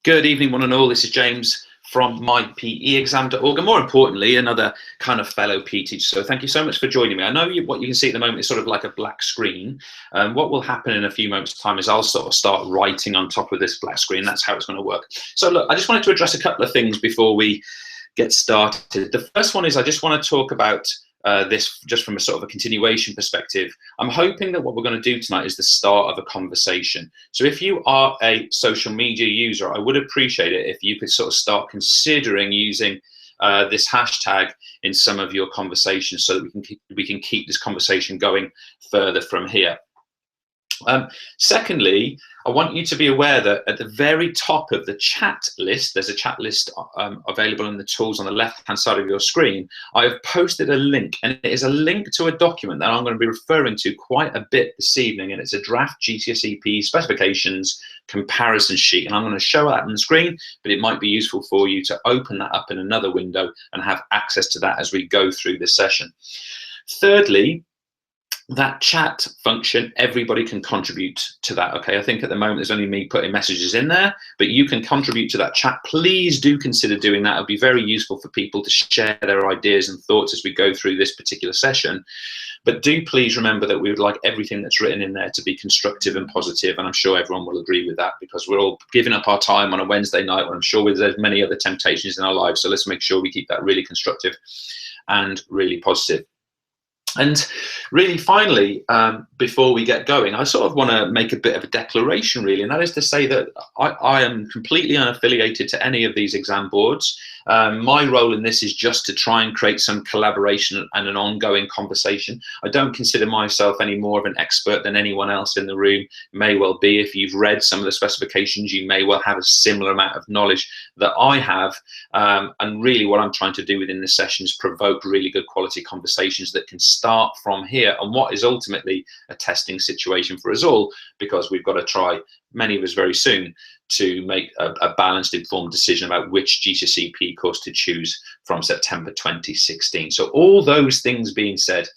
Good evening, one and all. This is James from mypeexam.org, and more importantly, another kind of fellow PE teacher. So thank you so much for joining me. I know what you can see at the moment is sort of like a black screen. What will happen in a few moments' time is I'll sort of start writing on top of this black screen. That's how it's going to work. So look, I just wanted to address a couple of things before we get started. The first one is I just want to talk about this just from a sort of a continuation perspective. I'm hoping that what we're going to do tonight is the start of a conversation. So if you are a social media user, I would appreciate it if you could sort of start considering using this hashtag in some of your conversations so that we can keep this conversation going further from here. Secondly, I want you to be aware that at the very top of the chat list, there's a chat list available in the tools on the left-hand side of your screen. I've posted a link, and it is a link to a document that I'm going to be referring to quite a bit this evening, and it's a draft Gcse PE specifications comparison sheet, and I'm going to show that on the screen, but it might be useful for you to open that up in another window and have access to that as we go through this session. Thirdly, that chat function, everybody can contribute to that. Okay, I think at the moment there's only me putting messages in there, but you can contribute to that chat. Please do consider doing that. It'll be very useful for people to share their ideas and thoughts as we go through this particular session. But do please remember that we would like everything that's written in there to be constructive and positive, and I'm sure everyone will agree with that, because we're all giving up our time on a Wednesday night when I'm sure there's many other temptations in our lives. So let's make sure we keep that really constructive and really positive. And really, finally, before we get going, I sort of want to make a bit of a declaration, really, and that is to say that I am completely unaffiliated to any of these exam boards. My role in this is just to try and create some collaboration and an ongoing conversation. I don't consider myself any more of an expert than anyone else in the room may well be. If you've read some of the specifications, you may well have a similar amount of knowledge that I have. And really what I'm trying to do within this session is provoke really good quality conversations that can start from here on what is ultimately a testing situation for us all, because we've got to try, many of us very soon, to make a balanced, informed decision about which Gcse PE course to choose from September 2016. So all those things being said,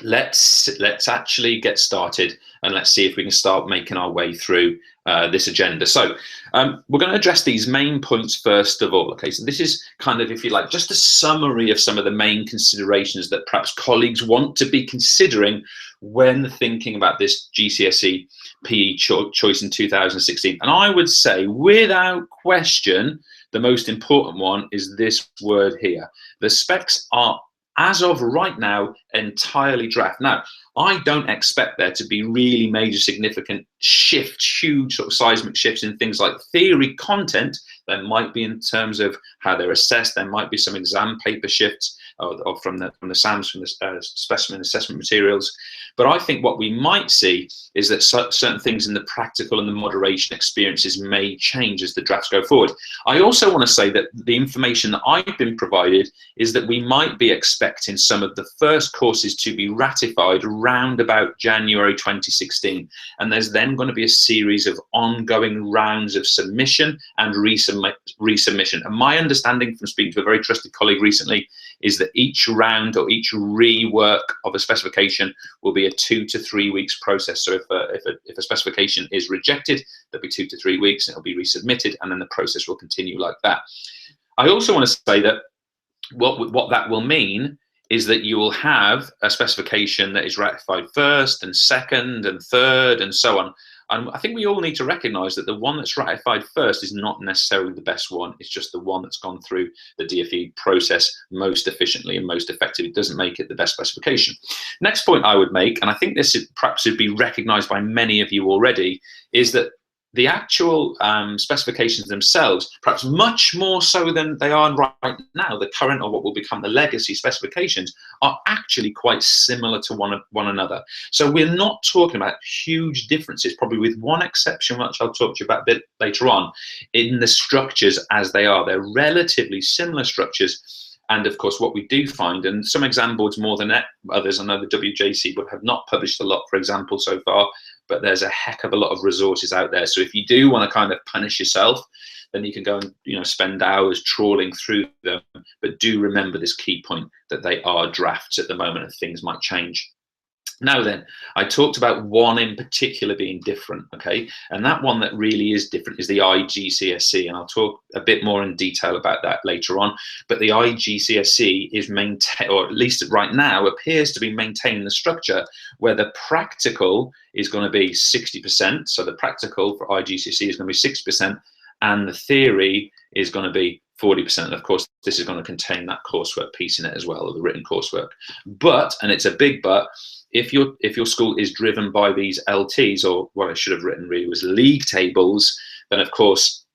let's actually get started, and let's see if we can start making our way through this agenda. So we're going to address these main points first of all. Okay, so this is kind of, if you like, just a summary of some of the main considerations that perhaps colleagues want to be considering when thinking about this GCSE PE choice in 2016. And I would say, without question, the most important one is this word here. The specs are, as of right now, entirely draft. Now, I don't expect there to be really major significant shifts, huge sort of seismic shifts in things like theory content. There might be in terms of how they're assessed. There might be some exam paper shifts from the SAMs, from the specimen assessment materials. But I think what we might see is that certain things in the practical and the moderation experiences may change as the drafts go forward. I also want to say that the information that I've been provided is that we might be expecting some of the first courses to be ratified around about January 2016. And there's then going to be a series of ongoing rounds of submission and resubmission. And my understanding from speaking to a very trusted colleague recently is that each round or each rework of a specification will be a 2 to 3 weeks process. So if a specification is rejected, there'll be 2 to 3 weeks, and it'll be resubmitted, and then the process will continue like that. I also want to say that what that will mean is that you will have a specification that is ratified first and second and third and so on. And I think we all need to recognize that the one that's ratified first is not necessarily the best one. It's just the one that's gone through the DFE process most efficiently and most effectively. It doesn't make it the best specification. Next point I would make, and I think this perhaps would be recognized by many of you already, is that the actual specifications themselves, perhaps much more so than they are right now, the current or what will become the legacy specifications, are actually quite similar to one another. So we're not talking about huge differences, probably with one exception, which I'll talk to you about a bit later on, in the structures as they are. They're relatively similar structures. And of course, what we do find, and some exam boards more than others, I know the WJC would have not published a lot, for example, so far, but there's a heck of a lot of resources out there. So if you do want to kind of punish yourself, then you can go and spend hours trawling through them. But do remember this key point, that they are drafts at the moment and things might change. Now then, I talked about one in particular being different, okay? And that one that really is different is the IGCSE, and I'll talk a bit more in detail about that later on. But the IGCSE is maintained, or at least right now, appears to be maintaining the structure where the practical is going to be 60%. So the practical for IGCSE is going to be 60%, and the theory is going to be 40%. And of course, this is going to contain that coursework piece in it as well, or the written coursework. But, and it's a big but, if your school is driven by these LTs, or what I should have written really was league tables, then of course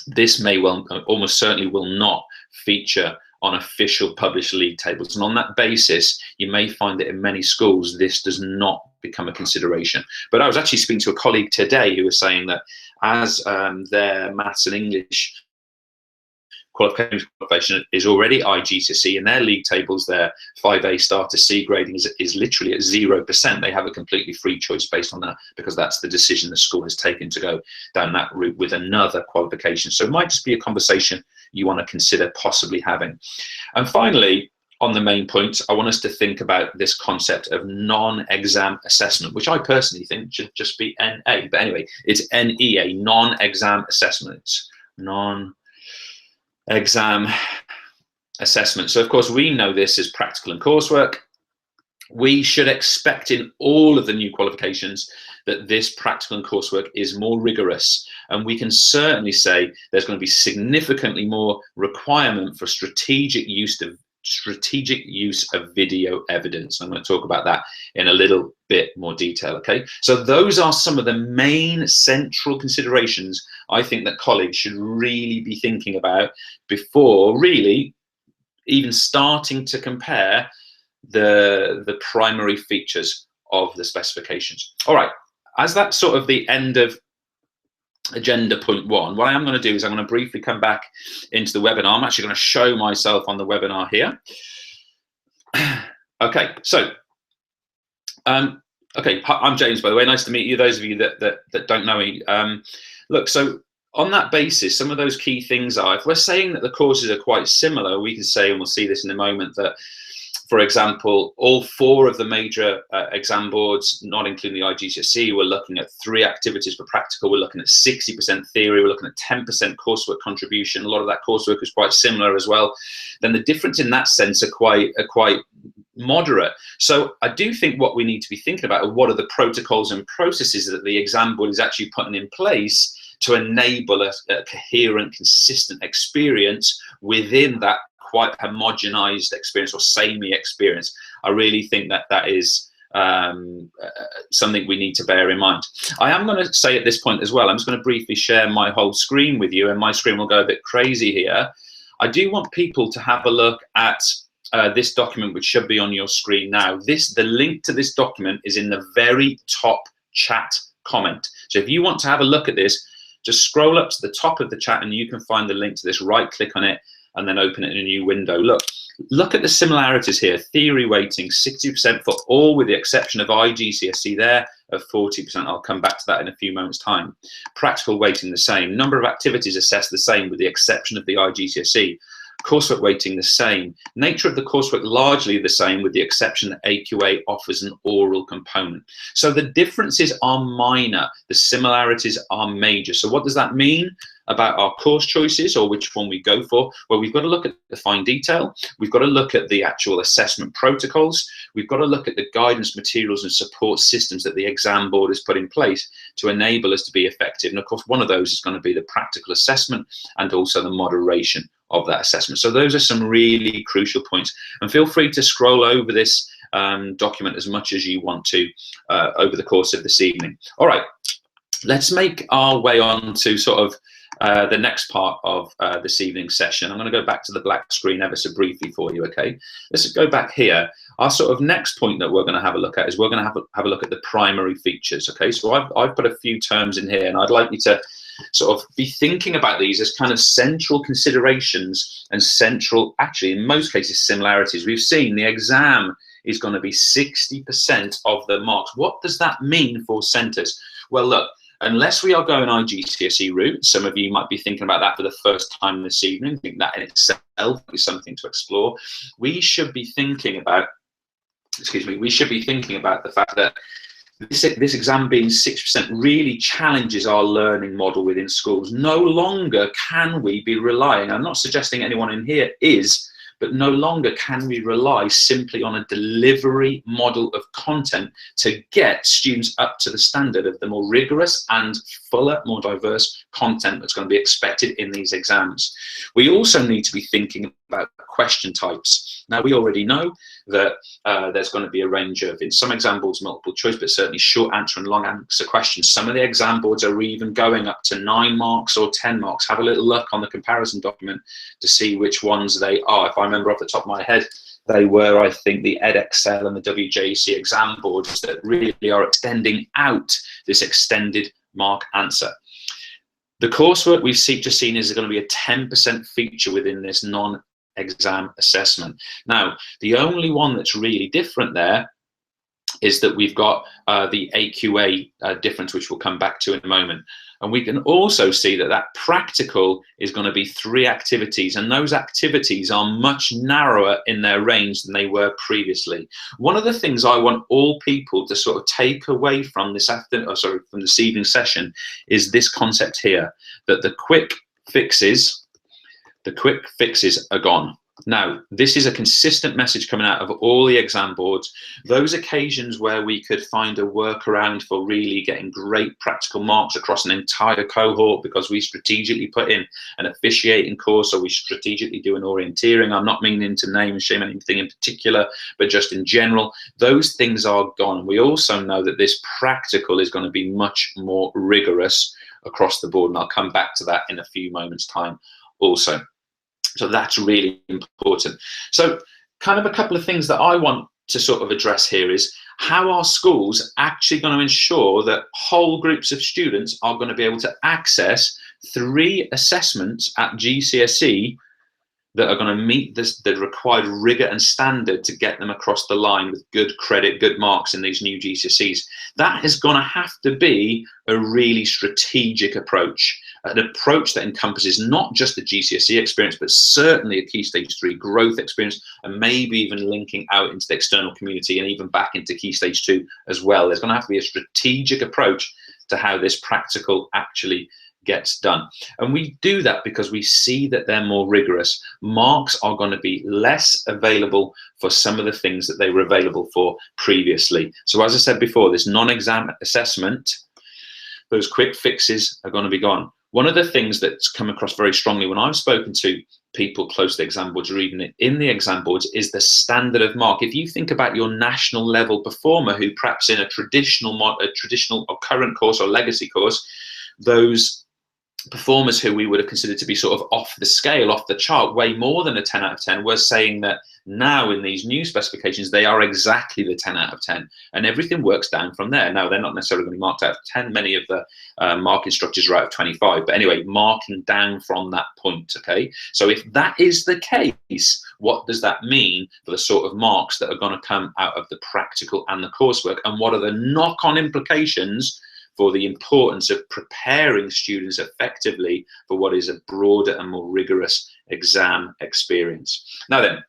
this may well, almost certainly will not feature on official published league tables. And on that basis, you may find that in many schools this does not become a consideration. But I was actually speaking to a colleague today who was saying that as their maths and English qualification is already IGCSE, and their league tables, their 5A starter C grading is literally at 0%. They have a completely free choice based on that, because that's the decision the school has taken to go down that route with another qualification. So it might just be a conversation you want to consider possibly having. And finally, on the main points, I want us to think about this concept of non-exam assessment, which I personally think should just be NA. But anyway, it's NEA, non-exam assessment. It's non-exam assessment. So of course we know this as practical and coursework. We should expect in all of the new qualifications that this practical and coursework is more rigorous, and we can certainly say there's going to be significantly more requirement for strategic use of video evidence. I'm going to talk about that in a little bit more detail, okay? So those are some of the main central considerations I think that colleagues should really be thinking about before really even starting to compare the primary features of the specifications. All right, as that's sort of the end of agenda point one, what I am going to do is I'm going to briefly come back into the webinar. I'm actually going to show myself on the webinar here. Okay, so okay, I'm James, by the way. Nice to meet you. Those of you that don't know me, look. So on that basis, some of those key things are, if we're saying that the courses are quite similar, we can say, and we'll see this in a moment, that, for example, all 4 of the major exam boards, not including the IGCSE, we're looking at 3 activities for practical. We're looking at 60% theory. We're looking at 10% coursework contribution. A lot of that coursework is quite similar as well. Then the difference in that sense are quite moderate. So I do think what we need to be thinking about are what are the protocols and processes that the exam board is actually putting in place to enable a coherent, consistent experience within that quite homogenized experience or samey experience. I really think that that is something we need to bear in mind. I am going to say at this point as well, I'm just going to briefly share my whole screen with you, and my screen will go a bit crazy here. I do want people to have a look at this document, which should be on your screen now. The link to this document is in the very top chat comment. So if you want to have a look at this, just scroll up to the top of the chat and you can find the link to this. Right click on it and then open it in a new window. Look at the similarities here. Theory weighting 60% for all, with the exception of IGCSE there of 40%. I'll come back to that in a few moments time. Practical weighting the same. Number of activities assessed the same, with the exception of the IGCSE. Coursework weighting the same. Nature of the coursework largely the same, with the exception that AQA offers an oral component. So the differences are minor, the similarities are major. So what does that mean about our course choices, or which one we go for? Well, we've got to look at the fine detail. We've got to look at the actual assessment protocols. We've got to look at the guidance materials and support systems that the exam board has put in place to enable us to be effective. And of course, one of those is going to be the practical assessment and also the moderation of that assessment. So those are some really crucial points, and feel free to scroll over this document as much as you want to over the course of this evening. All right, let's make our way on to sort of the next part of this evening's session. I'm going to go back to the black screen ever so briefly for you, okay? Let's go back here. Our sort of next point that we're going to have a look at is we're going to have a look at the primary features, okay? So I've put a few terms in here, and I'd like you to sort of be thinking about these as kind of central considerations and central, actually in most cases, similarities. We've seen the exam is going to be 60% of the marks. What does that mean for centres? Well, look, unless we are going IGCSE route, some of you might be thinking about that for the first time this evening, think that in itself is something to explore. We should be thinking about excuse me, we should be thinking about the fact that this exam being 6% really challenges our learning model within schools. No longer can we be relying, I'm not suggesting anyone in here is, but no longer can we rely simply on a delivery model of content to get students up to the standard of the more rigorous and fuller, more diverse content that's going to be expected in these exams. We also need to be thinking about question types. Now, we already know that there's going to be a range of, in some exam boards, multiple choice, but certainly short answer and long answer questions. Some of the exam boards are even going up to 9 marks or 10 marks. Have a little look on the comparison document to see which ones they are. If I remember off the top of my head, they were, I think, the Edexcel and the Gcse exam boards that really are extending out this extended mark answer. The coursework we've just seen is going to be a 10% feature within this non-exam assessment. Now, the only one that's really different there is that we've got the AQA difference, which we'll come back to in a moment. And we can also see that that practical is going to be 3 activities, and those activities are much narrower in their range than they were previously. One of the things I want all people to sort of take away from this from this evening session is this concept here, that the quick fixes are gone. Now, this is a consistent message coming out of all the exam boards. Those occasions where we could find a workaround for really getting great practical marks across an entire cohort because we strategically put in an officiating course or we strategically do an orienteering. I'm not meaning to name and shame anything in particular, but just in general, those things are gone. We also know that this practical is going to be much more rigorous across the board, and I'll come back to that in a few moments' time also. So that's really important. So kind of a couple of things that I want to sort of address here is how are schools actually going to ensure that whole groups of students are going to be able to access 3 assessments at GCSE that are going to meet the required rigor and standard to get them across the line with good credit, good marks in these new GCSEs. That is going to have to be a really strategic approach, an approach that encompasses not just the GCSE experience, but certainly a Key Stage 3 growth experience, and maybe even linking out into the external community and even back into Key Stage 2 as well. There's going to have to be a strategic approach to how this practical actually gets done. And we do that because we see that they're more rigorous. Marks are going to be less available for some of the things that they were available for previously. So as I said before, this non-exam assessment, those quick fixes are going to be gone. One of the things that's come across very strongly when I've spoken to people close to the exam boards or even in the exam boards is the standard of mark. If you think about your national level performer who perhaps in a traditional or current course or legacy course, those performers who we would have considered to be sort of off the scale, off the chart, way more than a 10 out of 10, we're saying that now in these new specifications, they are exactly the 10 out of 10, and everything works down from there. Now, they're not necessarily going to be marked out of 10. Many of the marking structures are out of 25, but anyway, marking down from that point, okay? So if that is the case, what does that mean for the sort of marks that are going to come out of the practical and the coursework, and what are the knock-on implications for the importance of preparing students effectively for what is a broader and more rigorous exam experience? Now then,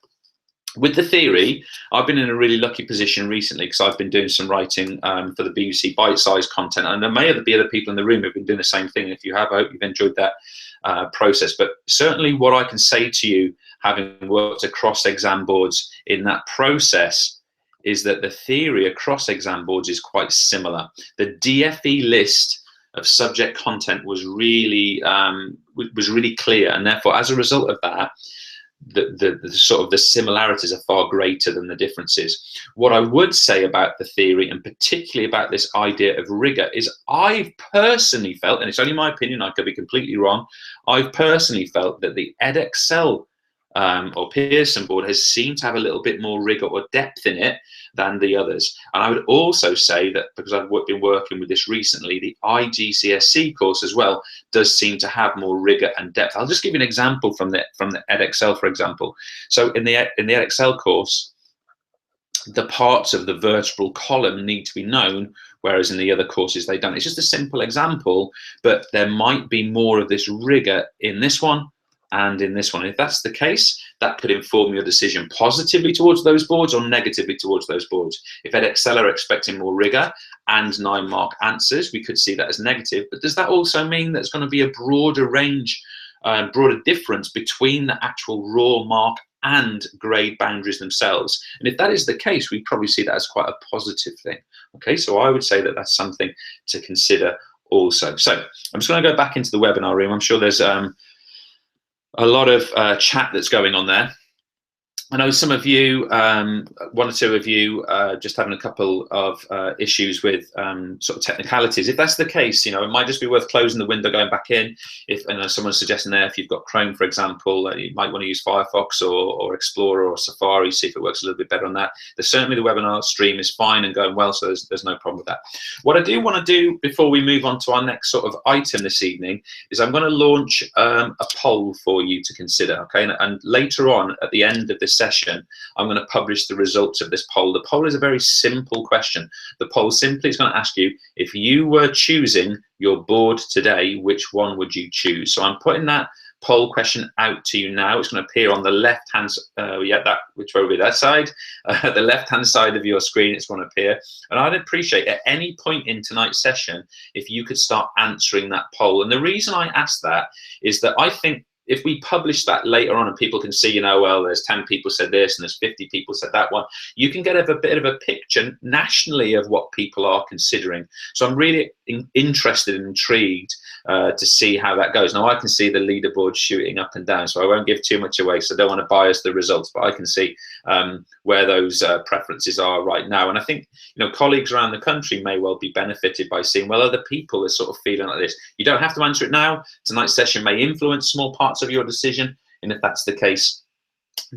with the theory, I've been in a really lucky position recently because I've been doing some writing for the BBC bite-sized content, and there may be other people in the room who've been doing the same thing. If you have, I hope you've enjoyed that process. But certainly what I can say to you, having worked across exam boards in that process, is that the theory across exam boards is quite similar. The DFE list of subject content was really clear, and therefore, as a result of that, the sort of the similarities are far greater than the differences. What I would say about the theory, and particularly about this idea of rigor, is I've personally felt, and it's only my opinion, I could be completely wrong, I've personally felt that the Edexcel or Pearson board has seemed to have a little bit more rigor or depth in it than the others. And I would also say that because I've been working with this recently, the Gcse course as well does seem to have more rigor and depth. I'll just give you an example from the Edexcel, for example. So in the Edexcel course, the parts of the vertebral column need to be known, whereas in the other courses they don't. It's just a simple example, but there might be more of this rigor in this one and in this one. If that's the case, that could inform your decision positively towards those boards or negatively towards those boards. If Edexcel are expecting more rigor and 9-mark answers, we could see that as negative. But does that also mean there's going to be a broader range, broader difference between the actual raw mark and grade boundaries themselves? And if that is the case, we probably see that as quite a positive thing. Okay, so I would say that that's something to consider also. So I'm just going to go back into the webinar room. I'm sure there's a lot of chat that's going on there. I know some of you, one or two of you, just having a couple of issues with sort of technicalities. If that's the case, you know, it might just be worth closing the window, going back in. If someone's suggesting there, if you've got Chrome, for example, you might want to use Firefox or Explorer or Safari, see if it works a little bit better on that. There's certainly the webinar stream is fine and going well, so there's no problem with that. What I do want to do before we move on to our next sort of item this evening is I'm going to launch a poll for you to consider. Okay, and later on at the end of this session, I'm going to publish the results of this poll. The poll is a very simple question. The poll simply is going to ask you, if you were choosing your board today, which one would you choose? So I'm putting that poll question out to you now. It's going to appear on the left hand, which will be that side, the left hand side of your screen. It's going to appear, and I'd appreciate at any point in tonight's session if you could start answering that poll. And the reason I ask that is that I think if we publish that later on and people can see, you know, well, there's 10 people said this and there's 50 people said that one, you can get a bit of a picture nationally of what people are considering. So I'm really interested and intrigued to see how that goes. Now I can see the leaderboard shooting up and down, so I won't give too much away, so I don't want to bias the results, but I can see where those preferences are right now. And I think, you know, colleagues around the country may well be benefited by seeing, well, other people are sort of feeling like this. You don't have to answer it now. Tonight's session may influence small parts of your decision, and if that's the case,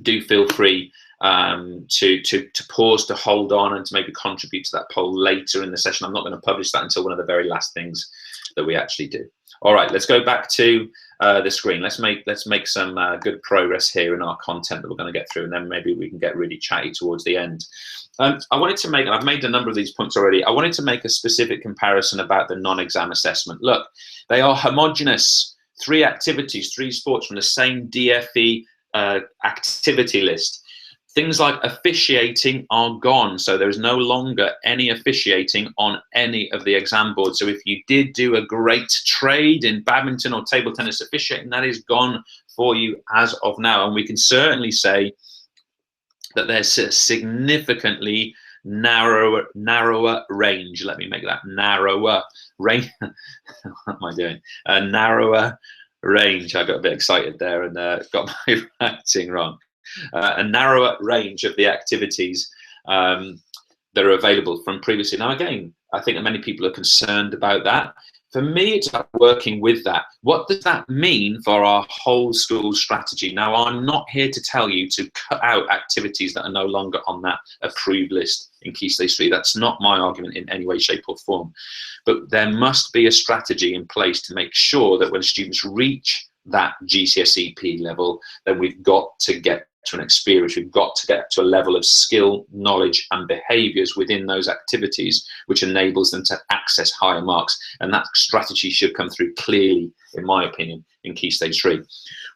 do feel free to pause, to hold on, and to maybe contribute to that poll later in the session. I'm not going to publish that until one of the very last things that we actually do. All right, let's go back to the screen. Let's make some good progress here in our content that we're going to get through, and then maybe we can get really chatty towards the end. I wanted to make, and I've made a number of these points already, I wanted to make a specific comparison about the non-exam assessment. Look, they are homogeneous. 3 activities, 3 sports from the same DFE activity list. Things like officiating are gone, so there is no longer any officiating on any of the exam boards. So if you did do a great trade in badminton or table tennis officiating, that is gone for you as of now. And we can certainly say that there's a significantly narrower range. Let me make that narrower range. What am I doing? A narrower range. I got a bit excited there and got my writing wrong. A narrower range of the activities that are available from previously. Now, again, I think that many people are concerned about that. For me, it's about working with that. What does that mean for our whole school strategy? Now, I'm not here to tell you to cut out activities that are no longer on that approved list in Key Stage 3. That's not my argument in any way, shape or form. But there must be a strategy in place to make sure that when students reach that GCSE P level, then we've got to get to an experience, we've got to get to a level of skill, knowledge and behaviours within those activities which enables them to access higher marks. And that strategy should come through clearly, in my opinion, in Key Stage 3.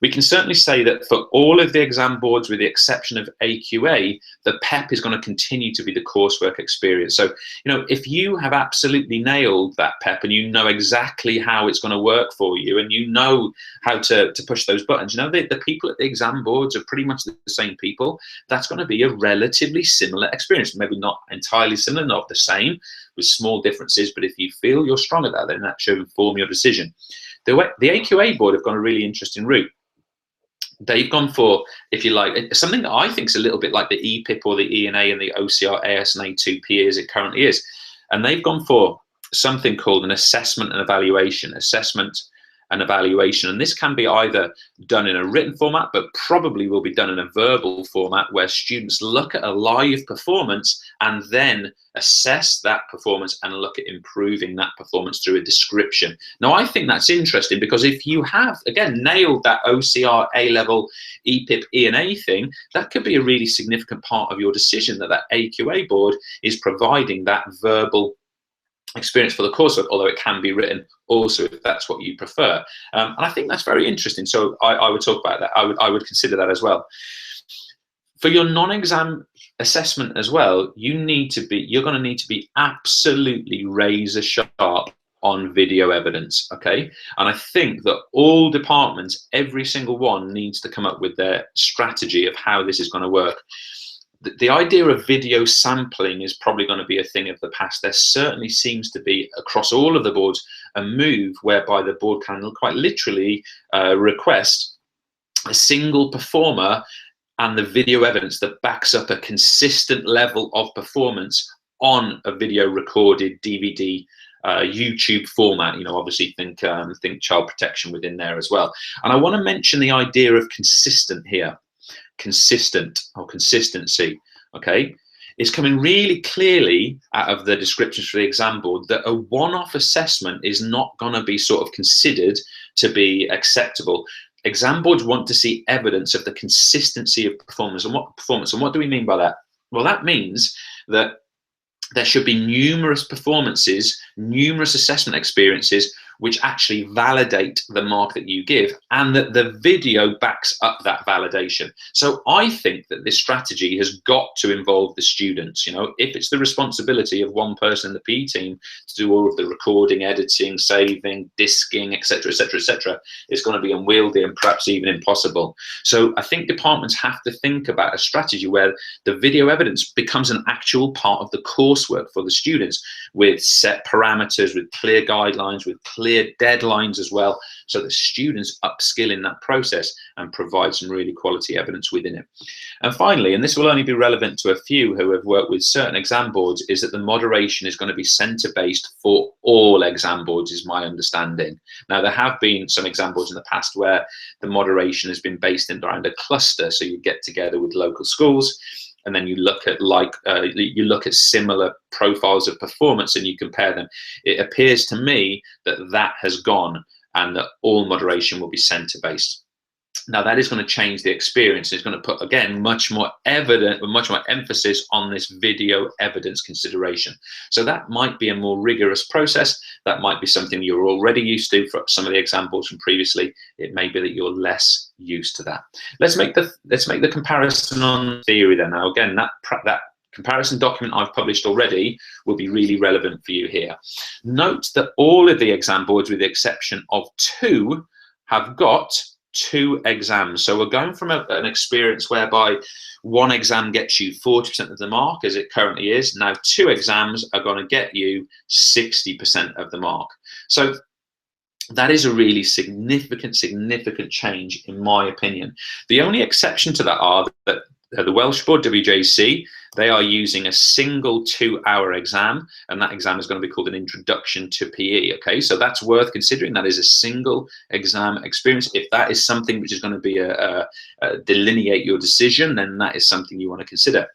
We can certainly say that for all of the exam boards, with the exception of AQA, the PEP is going to continue to be the coursework experience. So, you know, if you have absolutely nailed that PEP and you know exactly how it's going to work for you and you know how to push those buttons, you know, the people at the exam boards are pretty much the same people. That's going to be a relatively similar experience. Maybe not entirely similar, not the same, with small differences, but if you feel you're strong at that, then that should inform your decision. The AQA board have gone a really interesting route. They've gone for, if you like, something that I think is a little bit like the EPIP or the ENA and the OCR ASNA 2P as it currently is. And they've gone for something called an assessment and evaluation. And this can be either done in a written format, but probably will be done in a verbal format where students look at a live performance and then assess that performance and look at improving that performance through a description. Now, I think that's interesting because if you have, again, nailed that OCR A-level EPIP ENA thing, that could be a really significant part of your decision, that AQA board is providing that verbal experience for the coursework, although it can be written also if that's what you prefer. And I think that's very interesting. So I would talk about that. I would consider that as well. For your non-exam assessment as well, you're going to need to be absolutely razor sharp on video evidence, okay? And I think that all departments, every single one, needs to come up with their strategy of how this is going to work. The idea of video sampling is probably going to be a thing of the past. There certainly seems to be, across all of the boards, a move whereby the board can quite literally request a single performer and the video evidence that backs up a consistent level of performance on a video recorded DVD YouTube format. You know, obviously think child protection within there as well. And I want to mention the idea of consistent here. Consistent or consistency, okay? It's coming really clearly out of the descriptions for the exam board that a one-off assessment is not going to be sort of considered to be acceptable. Exam boards want to see evidence of the consistency of performance. And what do we mean by that? Well, that means that there should be numerous performances, numerous assessment experiences which actually validate the mark that you give, and that the video backs up that validation. So I think that this strategy has got to involve the students. You know, if it's the responsibility of one person in the PE team to do all of the recording, editing, saving, disking, etc., etc., etc., it's going to be unwieldy and perhaps even impossible. So I think departments have to think about a strategy where the video evidence becomes an actual part of the coursework for the students, with set parameters, with clear guidelines, with clear deadlines as well, so that students upskill in that process and provide some really quality evidence within it. And finally, and this will only be relevant to a few who have worked with certain exam boards, is that the moderation is going to be centre-based for all exam boards, is my understanding. Now, there have been some exam boards in the past where the moderation has been based around a cluster, so you get together with local schools, and then you look at similar profiles of performance and you compare them. It appears to me that that has gone, and that all moderation will be centre based. Now, that is going to change the experience. It's going to put, again, much more emphasis on this video evidence consideration. So that might be a more rigorous process. That might be something you're already used to for some of the exam boards from previously. It may be that you're less used to that. Let's make the comparison on theory then. Now, again, that comparison document I've published already will be really relevant for you here. Note that all of the exam boards, with the exception of 2, have got 2 exams. So we're going from an experience whereby one exam gets you 40% of the mark, as it currently is. Now 2 exams are going to get you 60% of the mark. So that is a really significant change, in my opinion. The only exception to that are that the Welsh board, WJC, they are using a single 2-hour exam, and that exam is going to be called an Introduction to PE. Okay, so that's worth considering. That is a single exam experience. If that is something which is going to be delineate your decision, then that is something you want to consider.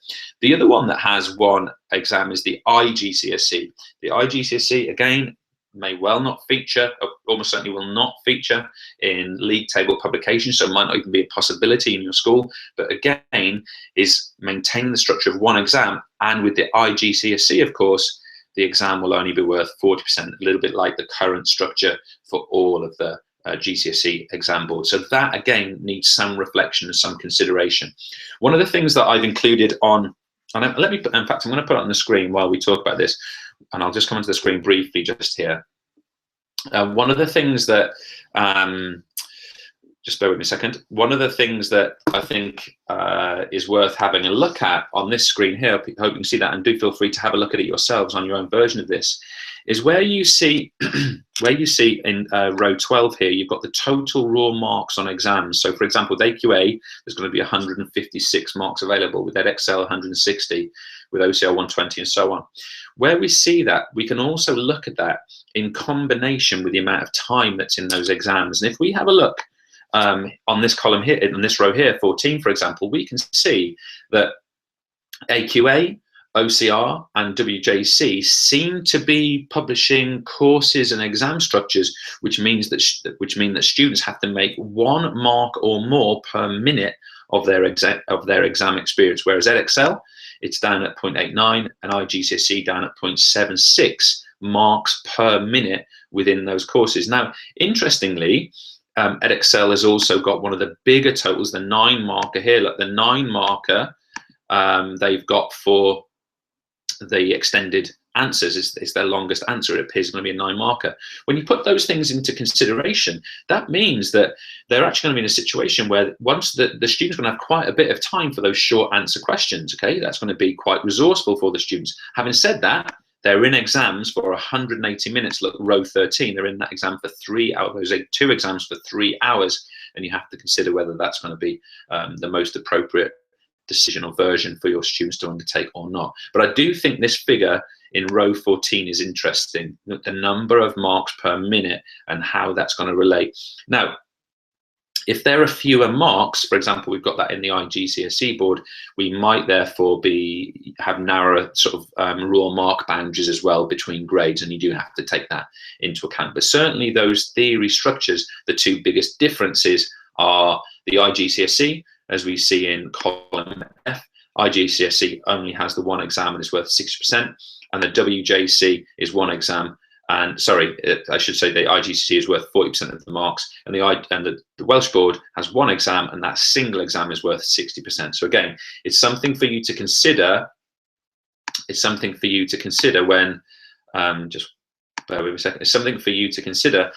The other one that has one exam is the IGCSE. The IGCSE, again, may well not feature, almost certainly will not feature in league table publications, so it might not even be a possibility in your school, but again is maintaining the structure of one exam. And with the IGCSE, of course, the exam will only be worth 40%, a little bit like the current structure for all of the GCSE exam boards. So that again needs some reflection and some consideration. One of the things that I've included on, and in fact, I'm going to put it on the screen while we talk about this, and I'll just come onto the screen briefly just here. One of the things that, just bear with me a second. One of the things that I think is worth having a look at on this screen here, I hope you can see that, and do feel free to have a look at it yourselves on your own version of this, is where you see in row 12 here, you've got the total raw marks on exams. So for example, with AQA, there's going to be 156 marks available, with EdXL 160, with OCR 120, and so on. Where we see that, we can also look at that in combination with the amount of time that's in those exams. And if we have a look on this column here, in this row here, 14, for example, we can see that AQA, OCR and WJC seem to be publishing courses and exam structures, which mean that students have to make 1 mark or more per minute of their exam experience, whereas EdXL, it's down at 0.89, and IGCSE down at 0.76, marks per minute within those courses. Now, interestingly, Edexcel has also got one of the bigger totals, the 9 marker here. Look, the 9 marker they've got for the extended answers is their longest answer. It appears going to be a 9 marker. When you put those things into consideration, that means that they're actually going to be in a situation where once the student's going to have quite a bit of time for those short answer questions. Okay, that's going to be quite resourceful for the students. Having said that, they're in exams for 180 minutes. Look, row 13, they're in that exam for 3 hours. Those are 2 exams for 3 hours, and you have to consider whether that's going to be the most appropriate decision or version for your students to undertake or not. But I do think this figure in row 14 is interesting, the number of marks per minute and how that's going to relate. Now, if there are fewer marks, for example, we've got that in the Gcse board, we might therefore have narrower sort of raw mark boundaries as well between grades, and you do have to take that into account. But certainly those theory structures, the 2 biggest differences are the Gcse, as we see in column F. Gcse only has the 1 exam and is worth 60%, and the WJC is 1 exam. And sorry, I should say the Gcse is worth 40% of the marks, and the Welsh board has 1 exam, and that single exam is worth 60%. So again, it's something for you to consider. It's something for you to consider when just bear with me a second. It's something for you to consider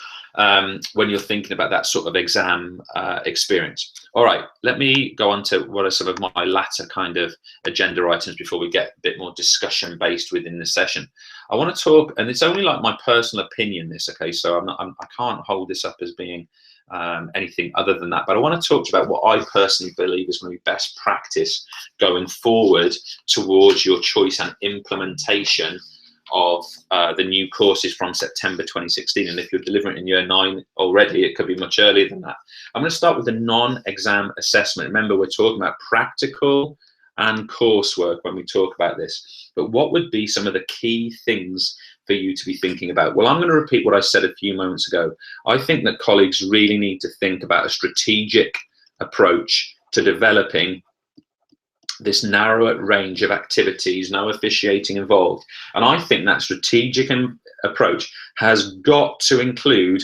when you're thinking about that sort of exam experience. All right, let me go on to what are some of my latter kind of agenda items before we get a bit more discussion based within the session. I want to talk, and it's only like my personal opinion, this, okay, so I can't hold this up as being anything other than that, but I want to talk about what I personally believe is going to be best practice going forward towards your choice and implementation of the new courses from September 2016. And if you're delivering in year 9 already, it could be much earlier than that. I'm going to start with the non-exam assessment. Remember, we're talking about practical and coursework when we talk about this. But what would be some of the key things for you to be thinking about? Well, I'm going to repeat what I said a few moments ago. I think that colleagues really need to think about a strategic approach to developing this narrower range of activities, no officiating involved. And I think that strategic approach has got to include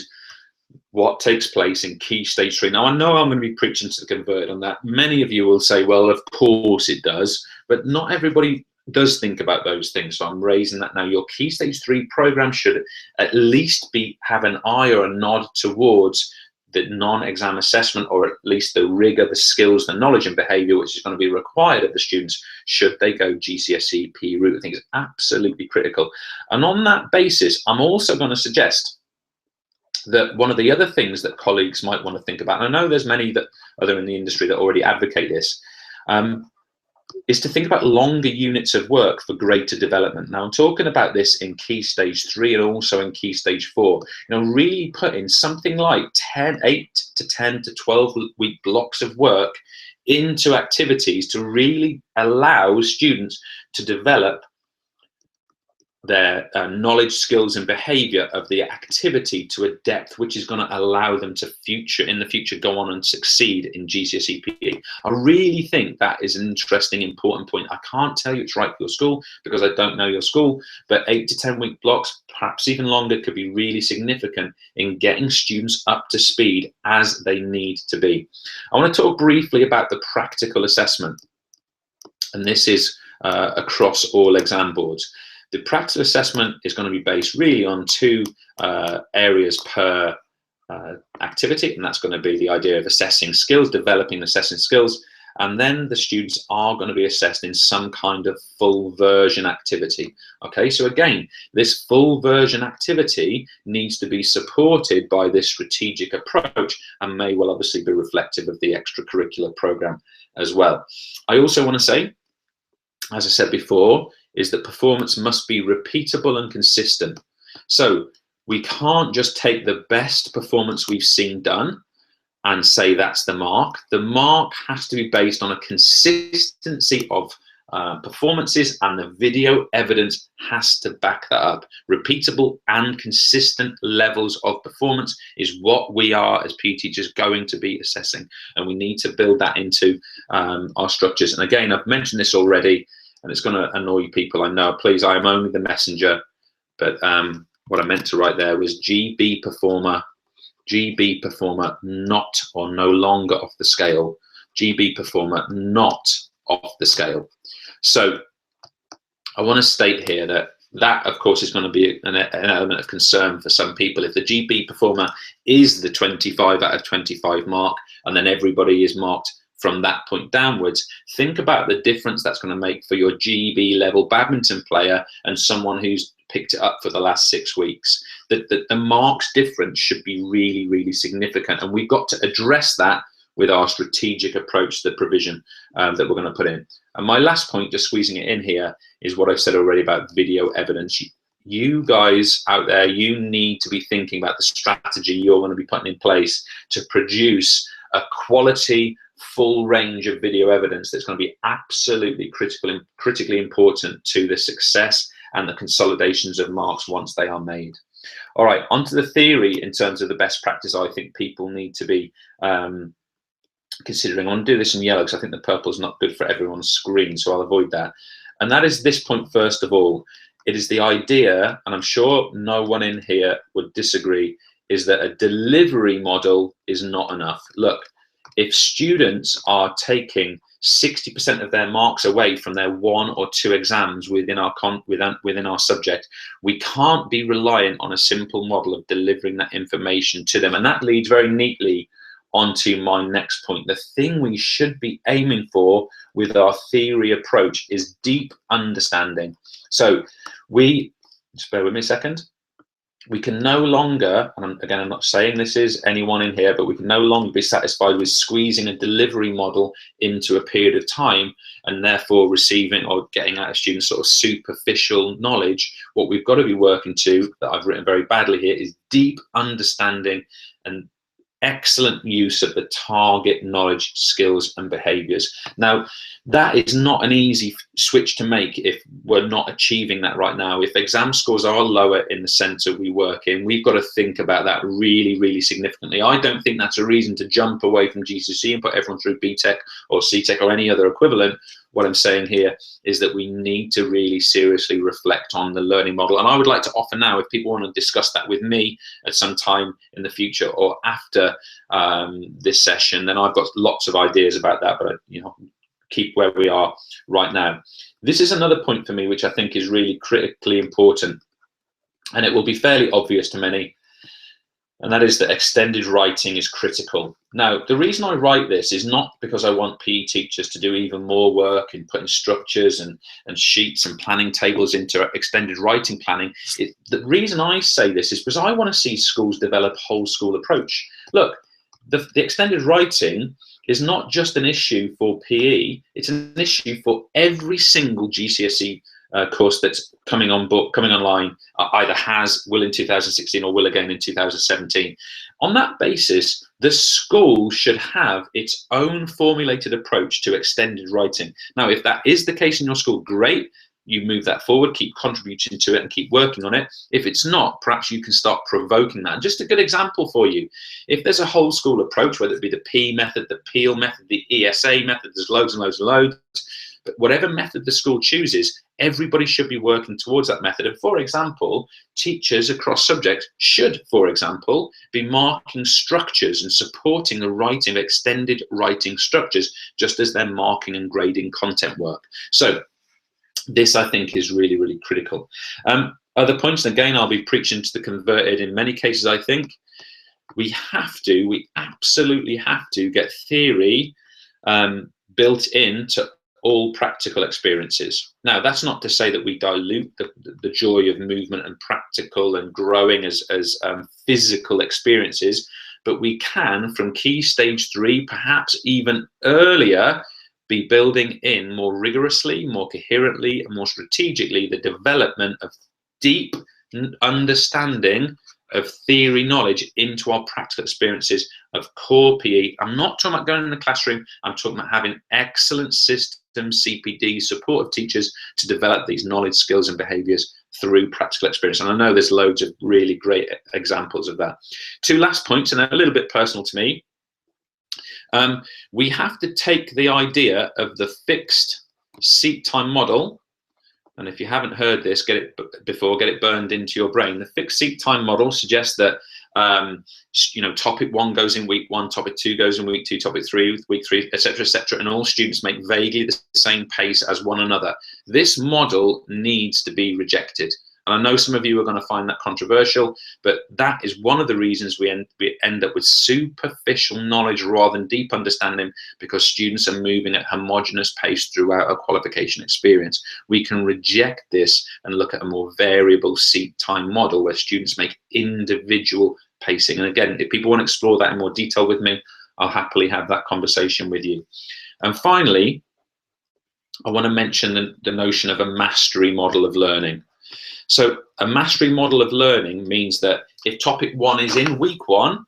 what takes place in Key Stage 3. Now, I know I'm going to be preaching to the converted on that. Many of you will say, well, of course it does, but not everybody does think about those things. So I'm raising that now. Your Key Stage 3 program should at least have an eye or a nod towards the non-exam assessment, or at least the rigor, the skills, the knowledge and behaviour which is going to be required of the students should they go GCSE PE route. I think it's absolutely critical. And on that basis, I'm also going to suggest that one of the other things that colleagues might want to think about, and I know there's many that other in the industry that already advocate this, is to think about longer units of work for greater development. Now, I'm talking about this in Key Stage 3 and also in Key Stage 4. You know, really put in something like 8 to 10 to 12 week blocks of work into activities to really allow students to develop their knowledge, skills and behavior of the activity to a depth which is going to allow them to in the future go on and succeed in GCSE PE. I really think that is an interesting, important point. I can't tell you it's right for your school because I don't know your school, but 8 to 10 week blocks, perhaps even longer, could be really significant in getting students up to speed as they need to be. I want to talk briefly about the practical assessment, and this is across all exam boards. The practical assessment is going to be based really on 2 areas per activity, and that's going to be the idea of assessing skills, developing and assessing skills, and then the students are going to be assessed in some kind of full version activity. Okay, so again, this full version activity needs to be supported by this strategic approach and may well obviously be reflective of the extracurricular program as well. I also want to say, as I said before, is that performance must be repeatable and consistent. So we can't just take the best performance we've seen done and say that's the mark. The mark has to be based on a consistency of performances, and the video evidence has to back that up. Repeatable and consistent levels of performance is what we are as PE teachers going to be assessing, and we need to build that into our structures. And again, I've mentioned this already, and it's going to annoy people, I know. Please, I am only the messenger. but what I meant to write there was GB performer not or no longer off the scale. GB performer not off the scale. So I want to state here that of course is going to be an element of concern for some people. If the GB performer is the 25 out of 25 mark, and then everybody is marked from that point downwards, think about the difference that's going to make for your GB level badminton player and someone who's picked it up for the last 6 weeks. The marks difference should be really, really significant, and we've got to address that with our strategic approach to the provision that we're going to put in. And my last point, just squeezing it in here, is what I've said already about video evidence. You guys out there, you need to be thinking about the strategy you're going to be putting in place to produce a quality, full range of video evidence that's going to be absolutely critically important to the success and the consolidations of marks once they are made. All right, onto the theory in terms of the best practice I think people need to be considering. I want to do this in yellow because I think the purple is not good for everyone's screen, so I'll avoid that. And that is this point first of all. It is the idea, and I'm sure no one in here would disagree, is that a delivery model is not enough. Look, if students are taking 60% of their marks away from their 1 or 2 exams within our subject, we can't be reliant on a simple model of delivering that information to them. And that leads very neatly onto my next point. The thing we should be aiming for with our theory approach is deep understanding. So just bear with me a second. We can no longer, and again, I'm not saying this is anyone in here, but we can no longer be satisfied with squeezing a delivery model into a period of time and therefore receiving or getting out of students sort of superficial knowledge. What we've got to be working to, that I've written very badly here, is deep understanding and excellent use of the target knowledge, skills, and behaviors. Now, that is not an easy switch to make if we're not achieving that right now. If exam scores are lower in the centre we work in, we've got to think about that really, really significantly. I don't think that's a reason to jump away from Gcse and put everyone through BTEC or CTEC or any other equivalent. What I'm saying here is that we need to really seriously reflect on the learning model. And I would like to offer now, if people want to discuss that with me at some time in the future or after this session, then I've got lots of ideas about that, but keep where we are right now. This is another point for me, which I think is really critically important, and it will be fairly obvious to many, and that is that extended writing is critical. Now, the reason I write this is not because I want PE teachers to do even more work in putting structures and sheets and planning tables into extended writing planning. The reason I say this is because I want to see schools develop whole school approach. Look, the extended writing is not just an issue for PE, it's an issue for every single GCSE course that's coming online, either will in 2016 or will again in 2017. On that basis, the school should have its own formulated approach to extended writing. Now, if that is the case in your school, great. You move that forward, keep contributing to it and keep working on it. If it's not, perhaps you can start provoking that. And just a good example for you, if there's a whole school approach, whether it be the P method, the Peel method, the ESA method, there's loads and loads and loads, but whatever method the school chooses, everybody should be working towards that method. And for example, teachers across subjects should, for example, be marking structures and supporting the writing of extended writing structures, just as they're marking and grading content work. So this, I think, is really, really critical. Other points, and again, I'll be preaching to the converted in many cases, I think. We absolutely have to get theory built into all practical experiences. Now, that's not to say that we dilute the joy of movement and practical and growing as physical experiences, but we can, from key stage 3, perhaps even earlier, be building in more rigorously, more coherently, and more strategically the development of deep understanding of theory knowledge into our practical experiences of core PE. I'm not talking about going in the classroom, I'm talking about having excellent systems, CPD, supportive teachers to develop these knowledge, skills, and behaviors through practical experience. And I know there's loads of really great examples of that. 2 last points, and a little bit personal to me. We have to take the idea of the fixed seat time model, and if you haven't heard this, get it burned into your brain. The fixed seat time model suggests that topic 1 goes in week 1, topic 2 goes in week 2, topic 3 week 3, etc., etc., and all students make vaguely the same pace as one another. This model needs to be rejected. And I know some of you are going to find that controversial, but that is one of the reasons we end up with superficial knowledge rather than deep understanding, because students are moving at homogeneous pace throughout a qualification experience. We can reject this and look at a more variable seat time model where students make individual pacing. And again, if people want to explore that in more detail with me, I'll happily have that conversation with you. And finally, I want to mention the notion of a mastery model of learning. So a mastery model of learning means that if topic 1 is in week 1,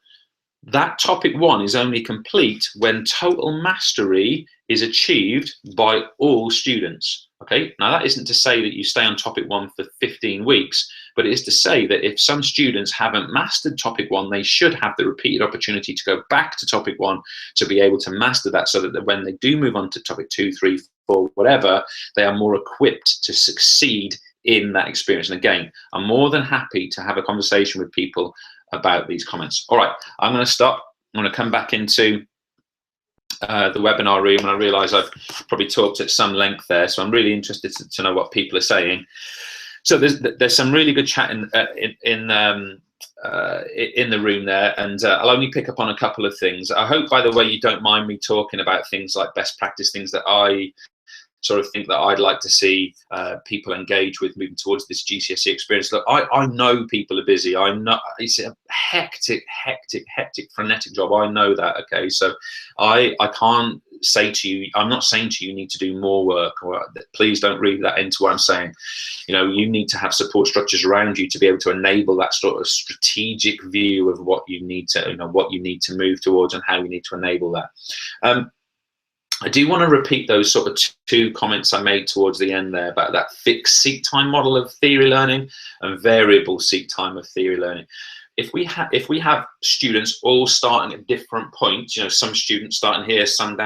that topic 1 is only complete when total mastery is achieved by all students. Okay, now that isn't to say that you stay on topic 1 for 15 weeks, but it is to say that if some students haven't mastered topic 1, they should have the repeated opportunity to go back to topic 1 to be able to master that, so that when they do move on to topic 2, 3, 4, whatever, they are more equipped to succeed in that experience. And again, I'm more than happy to have a conversation with people about these comments. All right, I'm going to stop. I'm going to come back into the webinar room, and I realise I've probably talked at some length there, so I'm really interested to know what people are saying. So there's some really good chat in the room there, and I'll only pick up on a couple of things. I hope, by the way, you don't mind me talking about things like best practice, things that I sort of think that I'd like to see people engage with moving towards this GCSE experience. Look, I know people are busy. I know it's a hectic, frenetic job. I know that, okay? So I can't say to you, I'm not saying to you, you need to do more work, or please don't read that into what I'm saying. You know, you need to have support structures around you to be able to enable that sort of strategic view of what you need to, what you need to move towards and how you need to enable that. I do want to repeat those sort of two comments I made towards the end there about that fixed seat time model of theory learning and variable seat time of theory learning. If we have students all starting at different points, some students starting here, some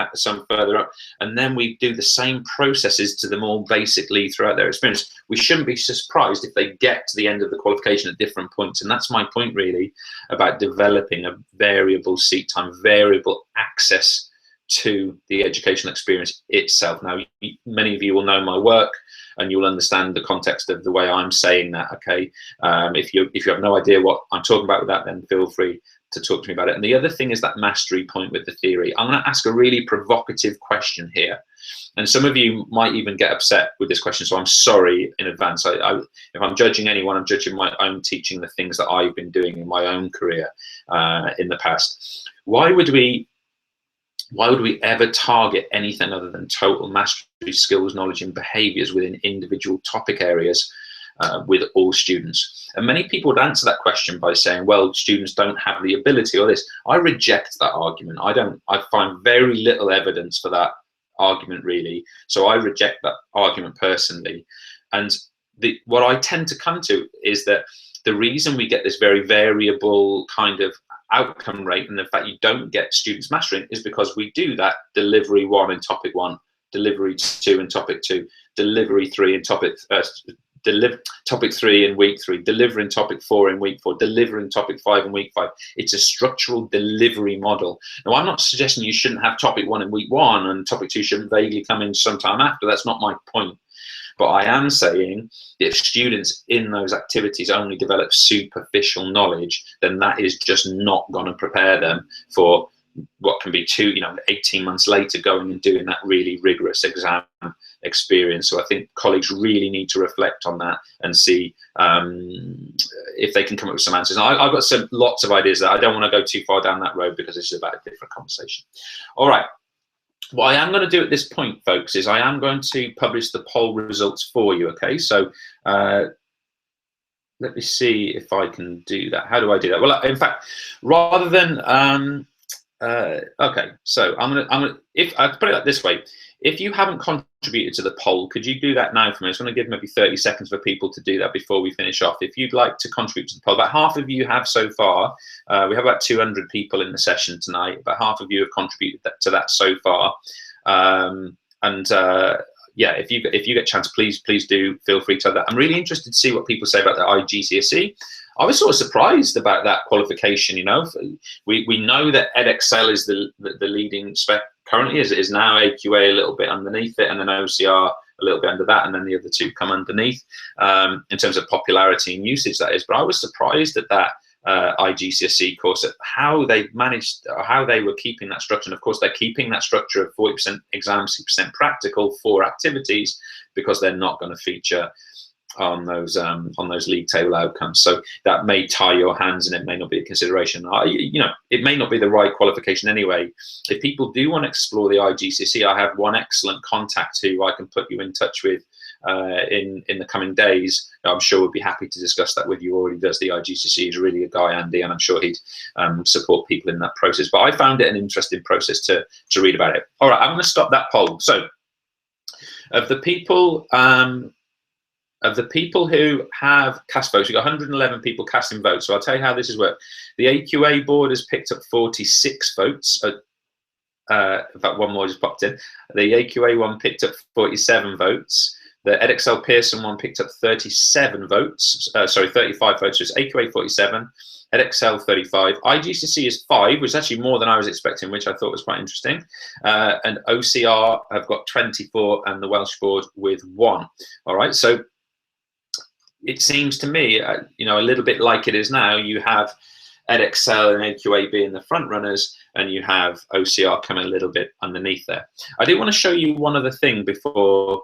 further up, and then we do the same processes to them all basically throughout their experience, we shouldn't be surprised if they get to the end of the qualification at different points. And that's my point really about developing a variable seat time, variable access to the educational experience itself. Now, many of you will know my work and you'll understand the context of the way I'm saying that, okay? If you have no idea what I'm talking about with that, then feel free to talk to me about it. And the other thing is that mastery point with the theory. I'm going to ask a really provocative question here. And some of you might even get upset with this question, so I'm sorry in advance. If I'm judging anyone, I'm judging my own teaching, the things that I've been doing in my own career in the past. Why would we ever target anything other than total mastery, skills, knowledge, and behaviours within individual topic areas with all students? And many people would answer that question by saying, well, students don't have the ability or this. I reject that argument. I find very little evidence for that argument, really. So I reject that argument personally. And what I tend to come to is that the reason we get this very variable kind of outcome rate, and the fact you don't get students mastering, is because we do that delivery 1 in topic 1, delivery 2 in topic 2, delivery 3 in topic 3 in week 3, delivering topic 4 in week 4, delivering topic 5 in week 5. It's a structural delivery model. Now, I'm not suggesting you shouldn't have topic 1 in week 1 and topic 2 shouldn't vaguely come in sometime after. That's not my point. But I am saying if students in those activities only develop superficial knowledge, then that is just not going to prepare them for what can be 18 months later going and doing that really rigorous exam experience. So I think colleagues really need to reflect on that and see if they can come up with some answers. And I've got lots of ideas that I don't want to go too far down that road because this is about a different conversation. All right. What I am going to do at this point, folks, is I am going to publish the poll results for you, okay? So let me see if I can do that. How do I do that? Well, in fact, rather than, okay, so if I put it like this way, if you haven't contributed to the poll, could you do that now for me? I'm just going to give maybe 30 seconds for people to do that before we finish off. If you'd like to contribute to the poll, about half of you have so far. We have about 200 people in the session tonight. About half of you have contributed to that so far. yeah, if you get a chance, please do feel free to have that. I'm really interested to see what people say about the IGCSE. I was sort of surprised about that qualification. You know, we know that EdXL is the leading spec currently. Is now AQA a little bit underneath it, and then OCR a little bit under that, and then the other two come underneath in terms of popularity and usage, that is. But I was surprised at that IGCSE course, at how they managed, how they were keeping that structure. And of course, they're keeping that structure of 40% exam, 60% practical, 4 activities, because they're not going to feature on those league table outcomes. So that may tie your hands, and it may not be a consideration. You know, it may not be the right qualification anyway. If people do want to explore the IGCSE, I have one excellent contact who I can put you in touch with in the coming days. I'm sure we'll be happy to discuss that with you. Already does the IGCSE. He's a really good guy, Andy, and I'm sure he'd support people in that process. But I found it an interesting process to read about it. All right, I'm going to stop that poll. So of the people who have cast votes, we've got 111 people casting votes. So I'll tell you how this has worked. The AQA board has picked up 46 votes. In fact, one more just popped in. The AQA one picked up 47 votes. The EdXL Pearson one picked up 35 votes. So it's AQA 47, EdXL 35. IGCSE is 5, which is actually more than I was expecting, which I thought was quite interesting. And OCR have got 24, and the Welsh board with 1. All right, so it seems to me, you know, a little bit like it is now. You have EdXL and AQA being the front runners, and you have OCR coming a little bit underneath there. I do want to show you one other thing before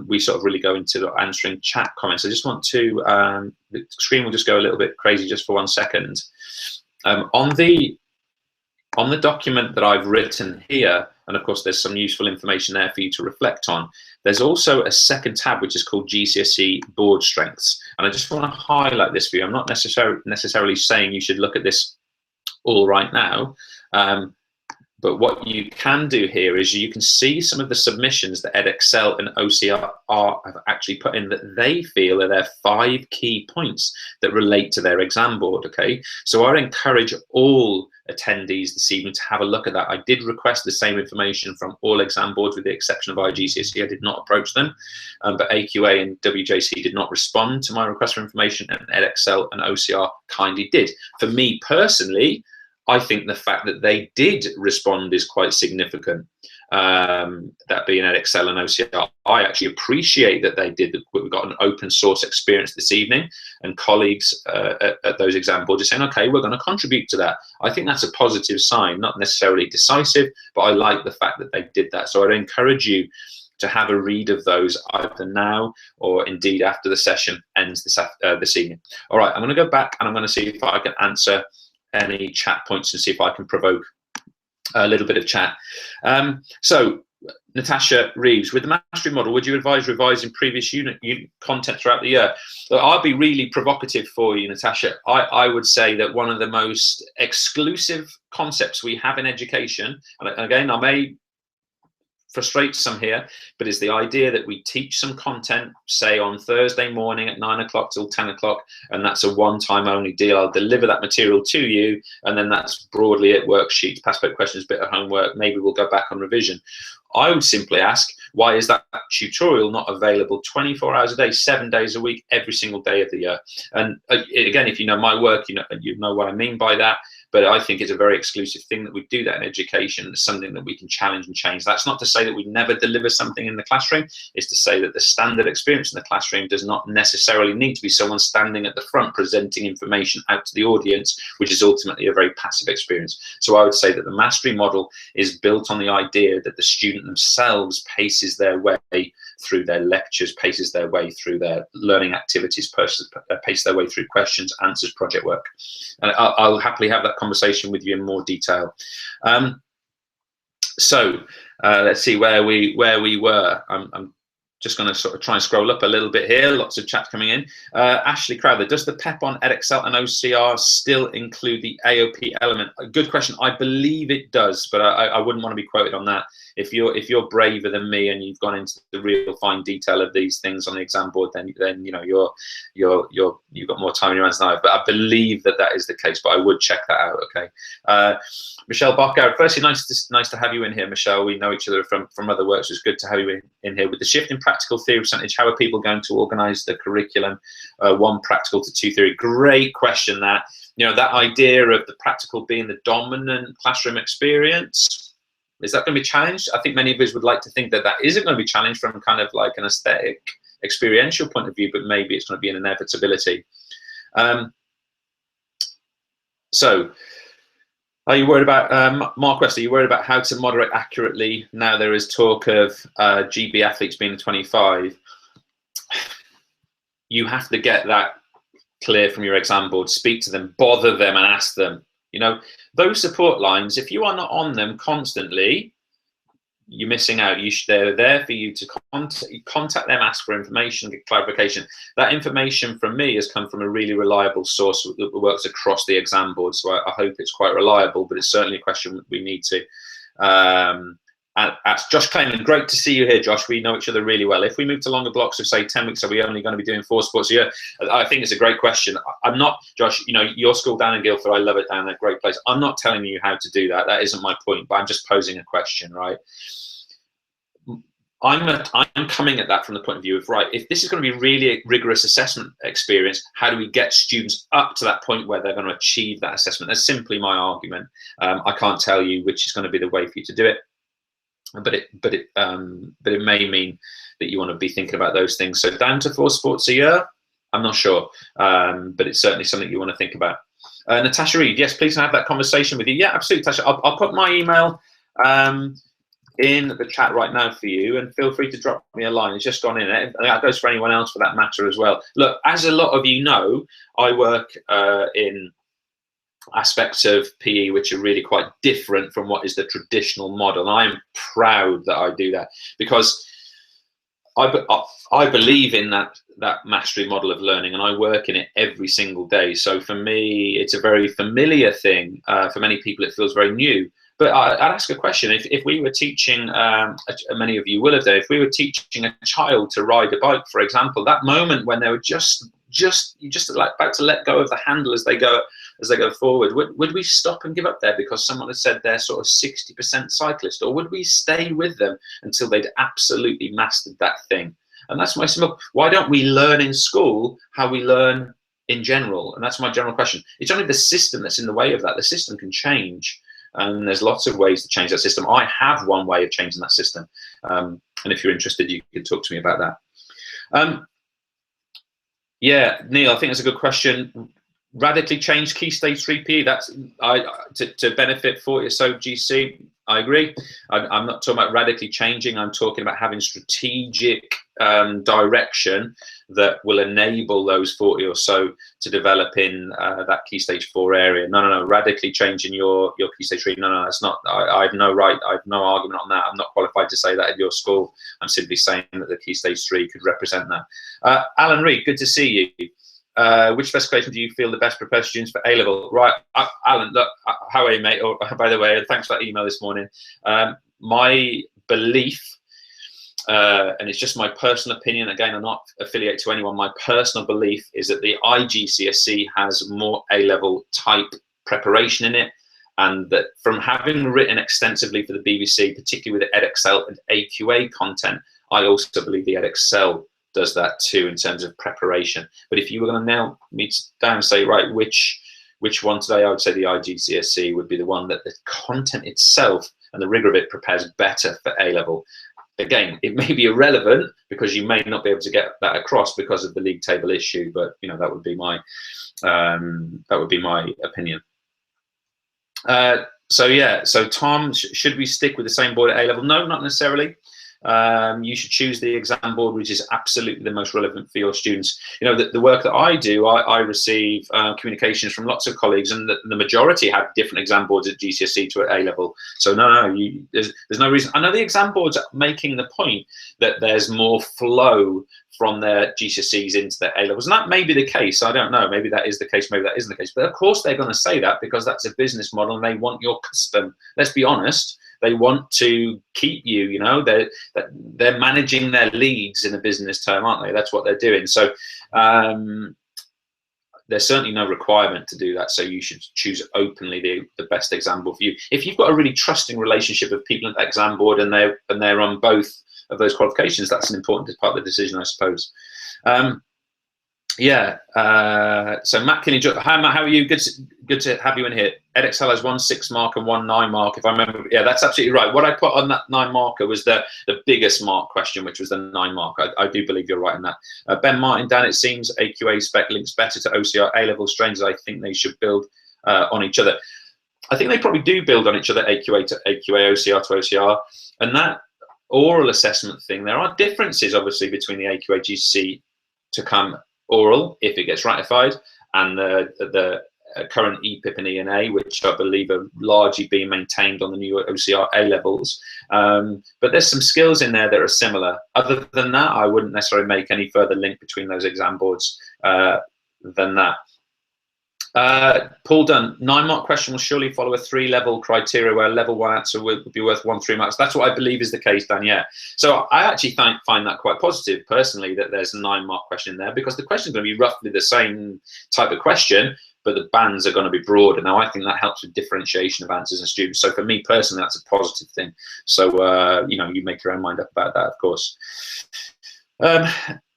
we sort of really go into answering chat comments. I just want to, the screen will just go a little bit crazy just for 1 second. On the document that I've written here, and of course there's some useful information there for you to reflect on, there's also a second tab which is called GCSE board strengths. And I just want to highlight this for you. I'm not necessarily saying you should look at this all right now, but what you can do here is you can see some of the submissions that EdXL and OCR have actually put in that they feel are their 5 key points that relate to their exam board, okay? So I encourage all attendees this evening to have a look at that. I did request the same information from all exam boards with the exception of IGCSE. I did not approach them, but AQA and WJC did not respond to my request for information, and EdXL and OCR kindly did. For me personally, I think the fact that they did respond is quite significant. That being EdXL and OCR, I actually appreciate that they did. We've got an open source experience this evening, and colleagues at those exam boards are saying, okay, we're going to contribute to that. I think that's a positive sign, not necessarily decisive, but I like the fact that they did that. So I'd encourage you to have a read of those either now or indeed after the session ends this evening. All right, I'm going to go back and I'm going to see if I can answer any chat points and see if I can provoke a little bit of chat. So Natasha Reeves, with the mastery model, would you advise revising previous unit content throughout the year? Look, I'll be really provocative for you, Natasha. I would say that one of the most exclusive concepts we have in education, and again, I may frustrate some here, but is the idea that we teach some content, say on Thursday morning at 9 o'clock till 10 o'clock, and that's a one-time only deal. I'll deliver that material to you, and then that's broadly it: worksheets, passport questions, bit of homework, maybe we'll go back on revision. I would simply ask, why is that tutorial not available 24 hours a day, 7 days a week, every single day of the year? And again, if you know my work, you know what I mean by that. But I think it's a very exclusive thing that we do that in education. It's something that we can challenge and change. That's not to say that we never deliver something in the classroom. It's to say that the standard experience in the classroom does not necessarily need to be someone standing at the front presenting information out to the audience, which is ultimately a very passive experience. So I would say that the mastery model is built on the idea that the student themselves paces their way through their lectures, paces their way through their learning activities, pace their way through questions, answers, project work. And I'll happily have that conversation with you in more detail. So let's see where we were. I'm just going to sort of try and scroll up a little bit here. Lots of chat coming in. Ashley Crowther, does the PEP on Edexcel and OCR still include the AOP element? A good question. I believe it does, but I wouldn't want to be quoted on that. If you're braver than me and you've gone into the real fine detail of these things on the exam board, then you know you've got more time in your hands than I have. But I believe that is the case. But I would check that out. Okay. Michelle Barker, firstly, nice to have you in here, Michelle. We know each other from other works. It's good to have you in here. With the shift in practical theory percentage, how are people going to organise the curriculum, 1 practical to 2 theory? Great question. That, you know, that idea of the practical being the dominant classroom experience, is that going to be challenged? I think many of us would like to think that isn't going to be challenged from kind of like an aesthetic, experiential point of view, but maybe it's going to be an inevitability. So, are you worried about, Mark West, are you worried about how to moderate accurately? Now there is talk of GB athletes being 25. You have to get that clear from your exam board. Speak to them, bother them and ask them. You know, those support lines, if you are not on them constantly, you're missing out. They're there for you to contact them, ask for information, get clarification. That information from me has come from a really reliable source that works across the exam board. So I hope it's quite reliable, but it's certainly a question we need to ask. Josh Clayman, great to see you here, Josh. We know each other really well. If we move to longer blocks of, say, 10 weeks, are we only going to be doing 4 sports a year? I think it's a great question. I'm not, Josh, you know, your school down in Guildford, I love it down there, great place. I'm not telling you how to do that. That isn't my point, but I'm just posing a question, right? I'm coming at that from the point of view of, right, if this is going to be really a rigorous assessment experience, how do we get students up to that point where they're going to achieve that assessment? That's simply my argument. I can't tell you which is going to be the way for you to do it, but it may mean that you want to be thinking about those things. So down to 4 sports a year, I'm not sure, but it's certainly something you want to think about. Natasha Reed, yes, please have that conversation with you. Yeah, absolutely, Natasha. I'll put my email in the chat right now for you, and feel free to drop me a line. It's just gone in. And that goes for anyone else for that matter as well. Look, as a lot of you know, I work in aspects of PE which are really quite different from what is the traditional model. And I am proud that I do that, because I believe in that mastery model of learning, and I work in it every single day. So for me, it's a very familiar thing. For many people, it feels very new. But I'd ask a question. If we were teaching, many of you will have done, if we were teaching a child to ride a bike, for example, that moment when they were just like about to let go of the handle as they go forward, would we stop and give up there because someone had said they're sort of 60% cyclist, or would we stay with them until they'd absolutely mastered that thing? And that's my simple. Why don't we learn in school how we learn in general? And that's my general question. It's only the system that's in the way of that. The system can change. And there's lots of ways to change that system. I have one way of changing that system. And if you're interested, you can talk to me about that. Yeah, Neil, I think that's a good question. Radically change Key Stage 3 PE. That's to benefit 40 or so GC. I agree. I'm not talking about radically changing. I'm talking about having strategic direction that will enable those 40 or so to develop in that Key Stage 4 area. No. Radically changing your Key Stage 3. No, that's not. I have no right. I have no argument on that. I'm not qualified to say that at your school. I'm simply saying that the Key Stage 3 could represent that. Alan Reed, good to see you. Which specification do you feel the best prepared students for A-level? Right, Alan, look, how are you, mate? Oh, by the way, thanks for that email this morning. My belief, and it's just my personal opinion, again, I'm not affiliated to anyone, my personal belief is that the IGCSE has more A-level type preparation in it, and that from having written extensively for the BBC, particularly with the Edexcel and AQA content, I also believe the Edexcel does that too in terms of preparation. But if you were going to nail me down and say, right, which one today, I would say the IGCSE would be the one that the content itself and the rigor of it prepares better for A-level. Again, it may be irrelevant because you may not be able to get that across because of the league table issue, but you know, that would be my opinion. So yeah, so Tom, should we stick with the same board at A-level? No, not necessarily. You should choose the exam board which is absolutely the most relevant for your students. You know, the work that I do, I receive communications from lots of colleagues, and the majority have different exam boards at GCSE to at A level. So no, there's no reason. I know the exam boards are making the point that there's more flow from their GCSEs into their A levels, and that may be the case. I don't know. Maybe that is the case. Maybe that isn't the case. But of course, they're going to say that because that's a business model, and they want your custom. Let's be honest. They want to keep you. You know, they're managing their leads in a business term, aren't they? That's what they're doing. So there's certainly no requirement to do that. So you should choose openly the best exam board for you. If you've got a really trusting relationship with people at the exam board and they're on both of those qualifications, that's an important part of the decision, I suppose. So Matt Kinney, hi Matt, how are you? Good to have you in here. Edexcel has 1 6 mark and 1 9 mark, if I remember. Yeah, that's absolutely right. What I put on that 9 marker was the biggest mark question, which was the 9 mark. I do believe you're right in that. Ben Martin, Dan, it seems AQA spec links better to OCR A-level strains. I think they should build on each other. I think they probably do build on each other, AQA to AQA, OCR to OCR. And that oral assessment thing, there are differences, obviously, between the AQA GCSE to come oral, if it gets ratified, and the current EPIP and ENA, which I believe are largely being maintained on the new OCR A levels. But there's some skills in there that are similar. Other than that, I wouldn't necessarily make any further link between those exam boards than that. Paul Dunn, 9 mark question will surely follow a 3-level criteria where a level 1 answer would be worth 1 3 marks. That's what I believe is the case, Dan, yeah. So I actually find that quite positive, personally, that there's a 9 mark question in there, because the question is going to be roughly the same type of question, but the bands are going to be broader. Now, I think that helps with differentiation of answers and students. So for me personally, that's a positive thing. So, you know, you make your own mind up about that, of course.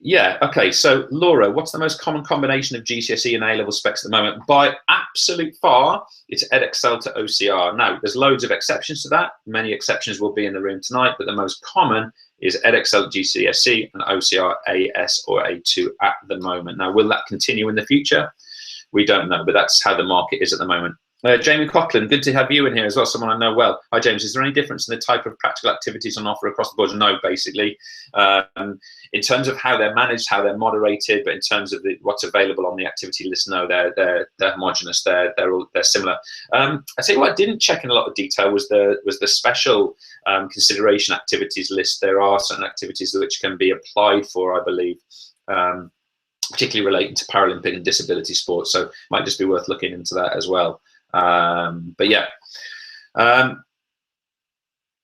Yeah, okay, so Laura, what's the most common combination of GCSE and A-level specs at the moment? By absolute far, it's Edexcel to OCR. Now, there's loads of exceptions to that. Many exceptions will be in the room tonight, but the most common is Edexcel GCSE and OCR AS or A2 at the moment. Now, will that continue in the future? We don't know, but that's how the market is at the moment. Jamie Coughlin, good to have you in here as well, someone I know well. Hi, James. Is there any difference in the type of practical activities on offer across the board? No, basically. In terms of how they're managed, how they're moderated, but in terms of what's available on the activity list, no, they're homogenous. They're similar. I tell you what, I didn't check in a lot of detail was the special consideration activities list. There are certain activities which can be applied for, I believe. Particularly relating to Paralympic and disability sports, so it might just be worth looking into that as well. But yeah,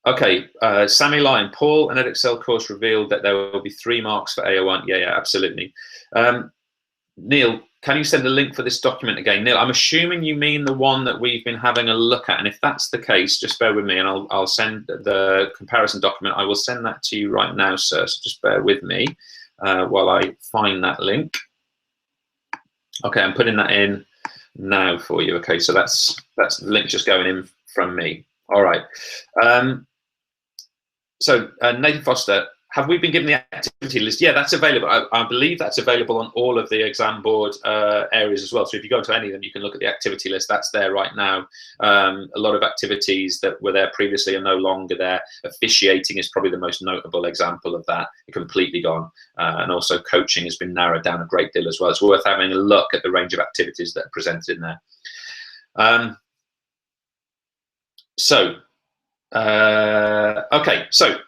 okay. Sammy Lyon, Paul, an Edexcel course revealed that there will be 3 marks for AO1. Yeah, absolutely. Neil, can you send a link for this document again? Neil, I'm assuming you mean the one that we've been having a look at, and if that's the case, just bear with me, and I'll send the comparison document. I will send that to you right now, sir. So just bear with me while I find that link. Okay, I'm putting that in now for you. Okay, so that's the link just going in from me. All right. So Nathan Foster, have we been given the activity list? Yeah, that's available. I believe that's available on all of the exam board areas as well. So if you go to any of them, you can look at the activity list. That's there right now. A lot of activities that were there previously are no longer there. Officiating is probably the most notable example of that. Completely gone. And also coaching has been narrowed down a great deal as well. It's worth having a look at the range of activities that are presented in there. Okay, so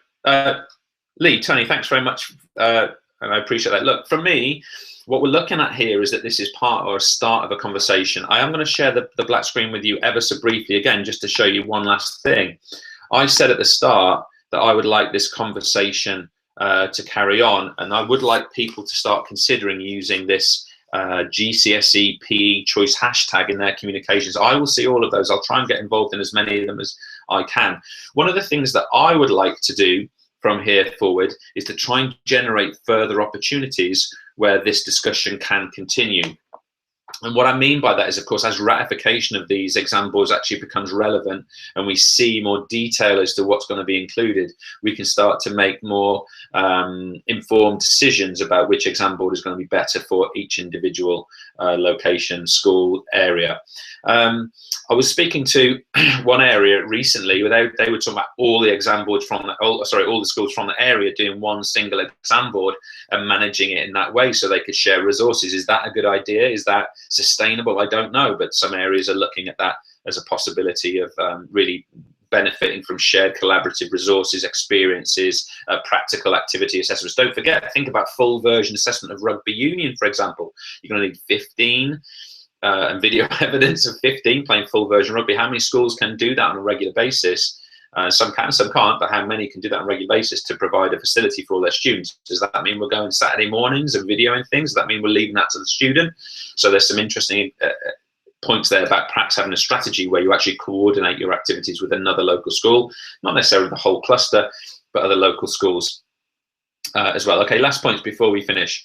Lee, Tony, thanks very much, and I appreciate that. Look, for me, what we're looking at here is that this is part or a start of a conversation. I am going to share the black screen with you ever so briefly, again, just to show you one last thing. I said at the start that I would like this conversation to carry on, and I would like people to start considering using this GCSE PE choice hashtag in their communications. I will see all of those. I'll try and get involved in as many of them as I can. One of the things that I would like to do from here forward is to try and generate further opportunities where this discussion can continue. And what I mean by that is, of course, as ratification of these exam boards actually becomes relevant and we see more detail as to what's going to be included, we can start to make more informed decisions about which exam board is going to be better for each individual location, school, area. I was speaking to one area recently where they were talking about all the exam boards from the, all the schools from the area doing one single exam board and managing it in that way so they could share resources. Is that a good idea? Is that sustainable? I don't know, but some areas are looking at that as a possibility of really benefiting from shared collaborative resources, experiences, practical activity assessments. Don't forget, think about full version assessment of rugby union, for example. You're going to need 15 and video evidence of 15 playing full version rugby. How many schools can do that on a regular basis? Some can, some can't, but how many can do that on a regular basis to provide a facility for all their students? Does that mean we're going Saturday mornings and videoing things? Does that mean we're leaving that to the student? So there's some interesting points there about perhaps having a strategy where you actually coordinate your activities with another local school, not necessarily the whole cluster, but other local schools as well. Okay, last points before we finish.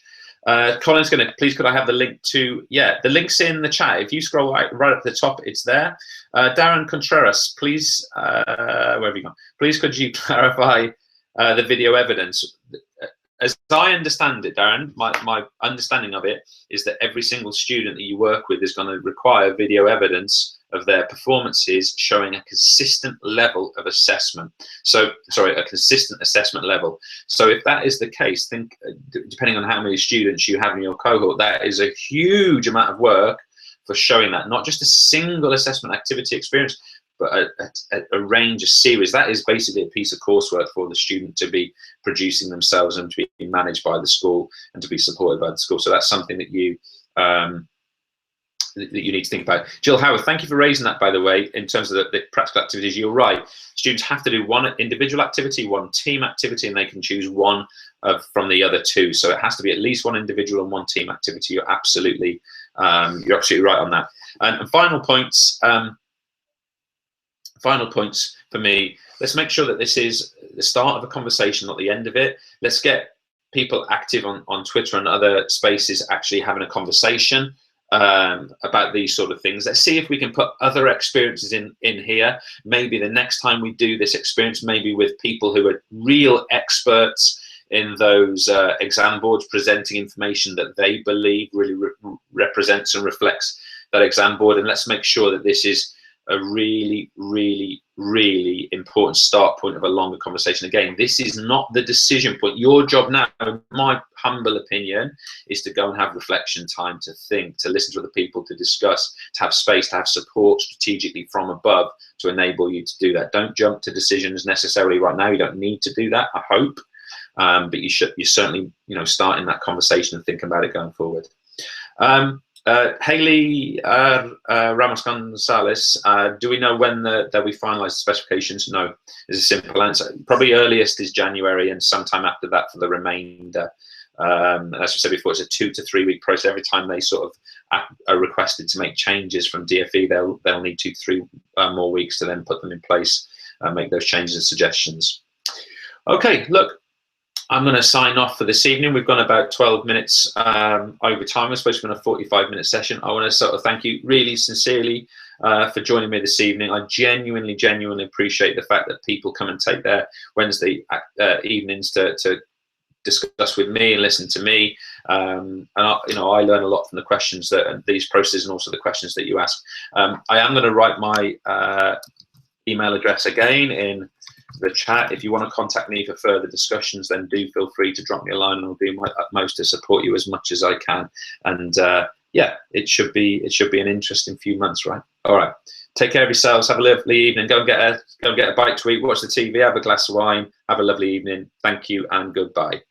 Colin's going to, please could I have the link to, yeah, the link's in the chat. If you scroll right up the top, it's there. Darren Contreras, please, where have you gone? Please could you clarify the video evidence? As I understand it, Darren, my understanding of it is that every single student that you work with is going to require video evidence of their performances showing a consistent level of assessment. So, sorry, a consistent assessment level. So if that is the case, think, depending on how many students you have in your cohort, that is a huge amount of work for showing that, not just a single assessment activity experience, but a range of series. That is basically a piece of coursework for the student to be producing themselves and to be managed by the school and to be supported by the school. So that's something that you need to think about. Jill Howard, thank you for raising that, by the way, in terms of the practical activities. You're right. Students have to do one individual activity, one team activity, and they can choose one from the other two. So it has to be at least one individual and one team activity. You're absolutely right on that. And final points. Final points for me. Let's make sure that this is the start of a conversation, not the end of it. Let's get people active on Twitter and other spaces, actually having a conversation about these sort of things. Let's see if we can put other experiences in here. Maybe the next time we do this experience, maybe with people who are real experts in those exam boards, presenting information that they believe really represents and reflects that exam board. And let's make sure that this is a really, really, really important start point of a longer conversation. Again, this is not the decision point. Your job now, my humble opinion, is to go and have reflection time, to think, to listen to other people, to discuss, to have space, to have support strategically from above to enable you to do that. Don't jump to decisions necessarily right now. You don't need to do that, I hope, but you certainly, start in that conversation and think about it going forward. Haley Ramos Gonzalez, do we know when they'll be finalised specifications? No, is a simple answer. Probably earliest is January, and sometime after that for the remainder. As I said before, it's a 2 to 3 week process. Every time they sort of are requested to make changes from DFE, they'll need 2 to 3 more weeks to then put them in place and make those changes and suggestions. Okay, look. I'm going to sign off for this evening. We've gone about 12 minutes over time. We're supposed to be on a 45-minute session. I want to sort of thank you really sincerely for joining me this evening. I genuinely appreciate the fact that people come and take their Wednesday evenings to discuss with me and listen to me. And I learn a lot from the questions and these processes, and also the questions that you ask. I am going to write my email address again in the chat. If you want to contact me for further discussions, then do feel free to drop me a line, and I'll do my utmost to support you as much as I can. And yeah, it should be an interesting few months, right? All right, take care of yourselves, have a lovely evening, go and get a bite to eat, watch the TV, have a glass of wine, have a lovely evening. Thank you and goodbye.